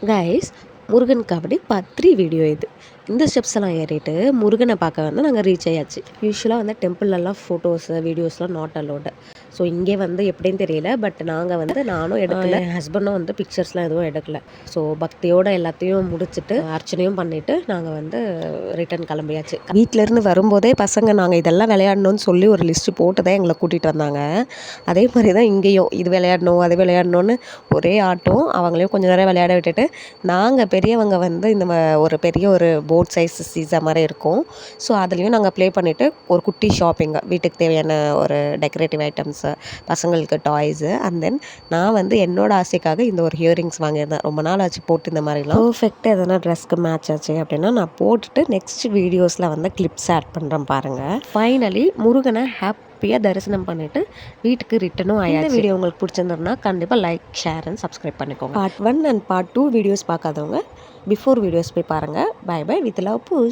Guys, Murugan காவடி part 3 video இது. இந்த steps எல்லாம் ஏறிட்டு முருகனை பார்க்க வந்து நாங்கள் ரீச் ஆயாச்சு. யூஸ்வலாக வந்து டெம்பிள்லலாம் ஃபோட்டோஸு வீடியோஸ்லாம் நாட் அலோடு. ஸோ இங்கே வந்து எப்படின்னு தெரியல. பட் நாங்கள் வந்து நானும் எடுக்கல, என் ஹஸ்பண்டும் வந்து பிக்சர்ஸ்லாம் எதுவும் எடுக்கல. ஸோ பக்தியோடு எல்லாத்தையும் முடிச்சுட்டு அர்ச்சனையும் பண்ணிவிட்டு நாங்கள் வந்து ரிட்டன் கிளம்பியாச்சு. வீட்டிலேருந்து வரும்போதே பசங்க நாங்கள் இதெல்லாம் விளையாடணும்னு சொல்லி ஒரு லிஸ்ட்டு போட்டு தான் எங்களை கூட்டிகிட்டு வந்தாங்க. அதே மாதிரி தான் இங்கேயும் இது விளையாடணும் அது விளையாடணும்னு ஒரே ஆட்டம். அவங்களையும் கொஞ்சம் நேரம் விளையாட விட்டுட்டு நாங்கள் பெரியவங்க வந்து இந்த ஒரு பெரிய ஒரு போட் சைஸ் சீசா மாதிரி இருக்கும். ஸோ அதுலேயும் நாங்கள் ப்ளே பண்ணிவிட்டு ஒரு குட்டி ஷாப்பிங்கு, வீட்டுக்கு தேவையான ஒரு டெக்கரேட்டிவ் ஐட்டம்ஸு, பசங்களுக்கு டாய்ஸு. அண்ட் தென் நான் வந்து என்னோடய ஆசைக்காக இந்த ஒரு ஹியரிங்ஸ் வாங்கியிருந்தேன். ரொம்ப நாள் ஆச்சு போட்டு இந்த மாதிரிலாம். பர்ஃபெக்டாக எதனா ட்ரெஸ்க்கு மேட்ச் ஆச்சு அப்படின்னா நான் போட்டுட்டு நெக்ஸ்ட் வீடியோஸில் வந்து கிளிப்ஸ் ஆட் பண்ணுறேன் பாருங்கள். ஃபைனலி முருகனை ஹாப்பியாக தரிசனம் பண்ணிவிட்டு வீட்டுக்கு ரிட்டனும் ஆயாச்சு. இந்த வீடியோ உங்களுக்கு பிடிச்சிருந்ததுன்னா கண்டிப்பாக லைக், ஷேர் அண்ட் சப்ஸ்கிரைப் பண்ணிக்கோங்க. பார்ட் 1 அண்ட் பார்ட் 2 வீடியோஸ் பார்க்காதவங்க பிஃபோர் வீடியோஸ் போய் பாருங்கள். Bye bye with love push.